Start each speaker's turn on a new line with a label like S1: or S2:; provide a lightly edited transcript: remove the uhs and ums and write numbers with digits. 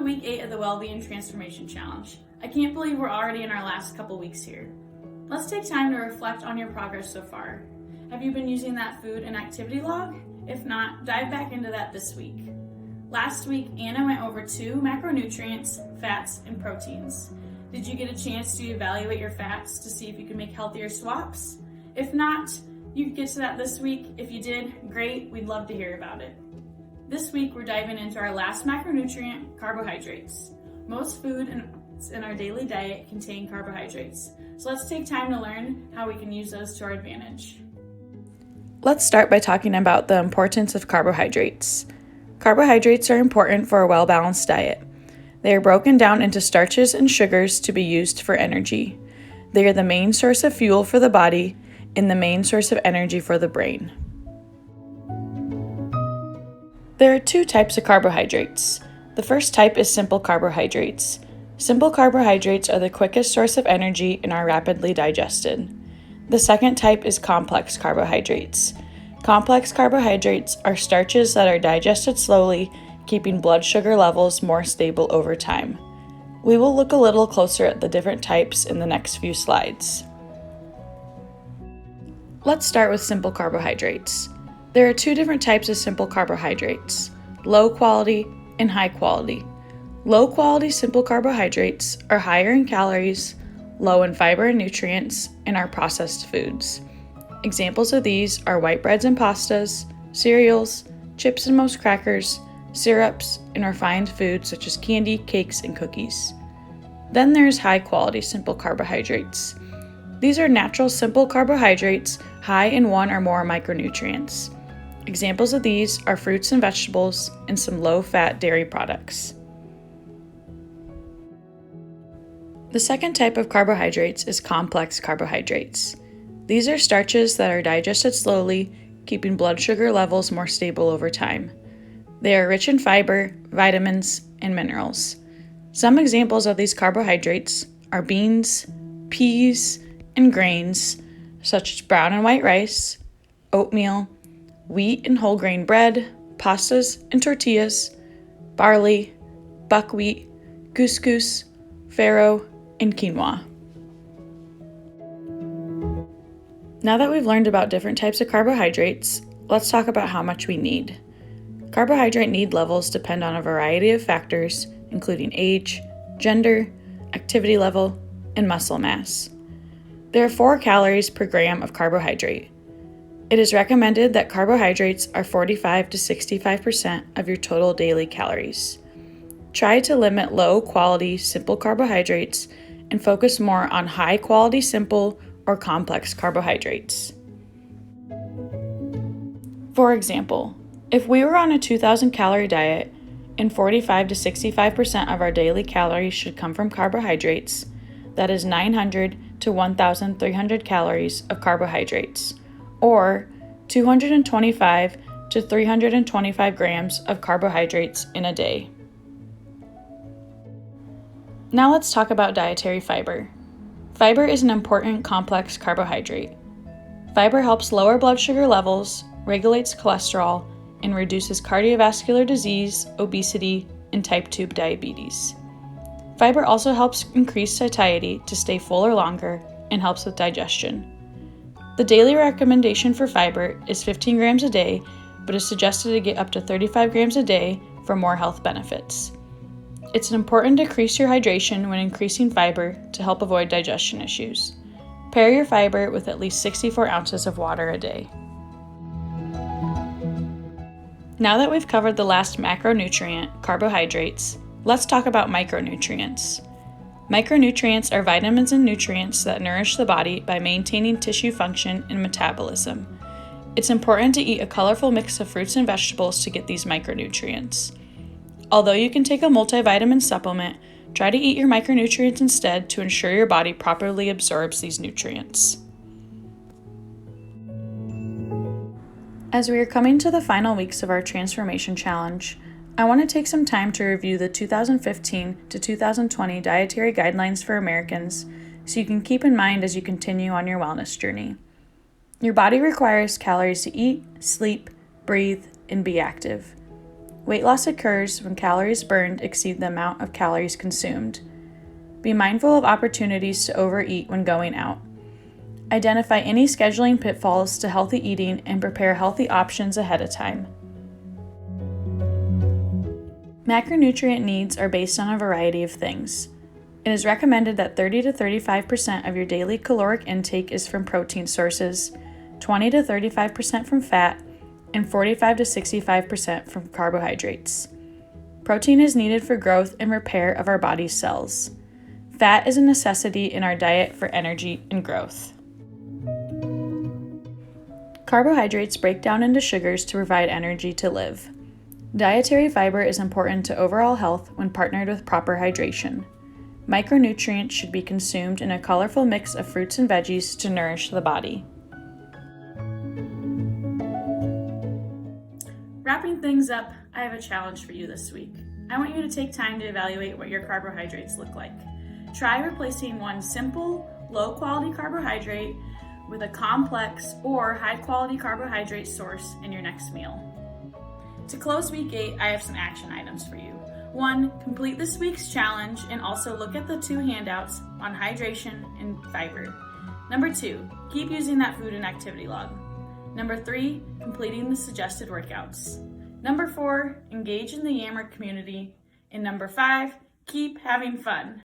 S1: to week 8 of the Wellbeing Transformation Challenge. I can't believe we're already in our last couple weeks here. Let's take time to reflect on your progress so far. Have you been using that food and activity log? If not, dive back into that this week. Last week, Anna went over 2 macronutrients, fats, and proteins. Did you get a chance to evaluate your fats to see if you can make healthier swaps? If not, you can get to that this week. If you did, great, we'd love to hear about it. This week, we're diving into our last macronutrient, carbohydrates. Most food in our daily diet contain carbohydrates, so let's take time to learn how we can use those to our advantage.
S2: Let's start by talking about the importance of carbohydrates. Carbohydrates are important for a well-balanced diet. They are broken down into starches and sugars to be used for energy. They are the main source of fuel for the body and the main source of energy for the brain. There are 2 types of carbohydrates. The first type is simple carbohydrates. Simple carbohydrates are the quickest source of energy and are rapidly digested. The second type is complex carbohydrates. Complex carbohydrates are starches that are digested slowly, keeping blood sugar levels more stable over time. We will look a little closer at the different types in the next few slides. Let's start with simple carbohydrates. There are 2 different types of simple carbohydrates, low quality and high quality. Low quality simple carbohydrates are higher in calories, low in fiber and nutrients, and are processed foods. Examples of these are white breads and pastas, cereals, chips and most crackers, syrups, and refined foods such as candy, cakes, and cookies. Then there's high quality simple carbohydrates. These are natural simple carbohydrates high in 1 or more micronutrients. Examples of these are fruits and vegetables and some low-fat dairy products. The second type of carbohydrates is complex carbohydrates. These are starches that are digested slowly, keeping blood sugar levels more stable over time. They are rich in fiber, vitamins, and minerals. Some examples of these carbohydrates are beans, peas, and grains, such as brown and white rice, oatmeal, wheat and whole grain bread, pastas and tortillas, barley, buckwheat, couscous, farro, and quinoa. Now that we've learned about different types of carbohydrates, let's talk about how much we need. Carbohydrate need levels depend on a variety of factors, including age, gender, activity level, and muscle mass. There are 4 calories per gram of carbohydrate. It is recommended that carbohydrates are 45 to 65% of your total daily calories. Try to limit low-quality simple carbohydrates and focus more on high-quality simple or complex carbohydrates. For example, if we were on a 2,000 calorie diet and 45 to 65% of our daily calories should come from carbohydrates, that is 900 to 1,300 calories of carbohydrates, or 225 to 325 grams of carbohydrates in a day. Now let's talk about dietary fiber. Fiber is an important complex carbohydrate. Fiber helps lower blood sugar levels, regulates cholesterol, and reduces cardiovascular disease, obesity, and type 2 diabetes. Fiber also helps increase satiety to stay fuller longer and helps with digestion. The daily recommendation for fiber is 15 grams a day, but is suggested to get up to 35 grams a day for more health benefits. It's important to increase your hydration when increasing fiber to help avoid digestion issues. Pair your fiber with at least 64 ounces of water a day. Now that we've covered the last macronutrient, carbohydrates, let's talk about micronutrients. Micronutrients are vitamins and nutrients that nourish the body by maintaining tissue function and metabolism. It's important to eat a colorful mix of fruits and vegetables to get these micronutrients. Although you can take a multivitamin supplement, try to eat your micronutrients instead to ensure your body properly absorbs these nutrients. As we are coming to the final weeks of our transformation challenge, I want to take some time to review the 2015 to 2020 Dietary Guidelines for Americans so you can keep in mind as you continue on your wellness journey. Your body requires calories to eat, sleep, breathe, and be active. Weight loss occurs when calories burned exceed the amount of calories consumed. Be mindful of opportunities to overeat when going out. Identify any scheduling pitfalls to healthy eating and prepare healthy options ahead of time. Macronutrient needs are based on a variety of things. It is recommended that 30 to 35% of your daily caloric intake is from protein sources, 20 to 35% from fat, and 45 to 65% from carbohydrates. Protein is needed for growth and repair of our body's cells. Fat is a necessity in our diet for energy and growth. Carbohydrates break down into sugars to provide energy to live. Dietary fiber is important to overall health when partnered with proper hydration. Micronutrients should be consumed in a colorful mix of fruits and veggies to nourish the body.
S1: Wrapping things up, I have a challenge for you this week. I want you to take time to evaluate what your carbohydrates look like. Try replacing one simple, low-quality carbohydrate with a complex or high-quality carbohydrate source in your next meal. To close week 8, I have some action items for you. 1, complete this week's challenge and also look at the 2 handouts on hydration and fiber. Number 2, keep using that food and activity log. Number 3, completing the suggested workouts. Number 4, engage in the Yammer community. And number 5, keep having fun.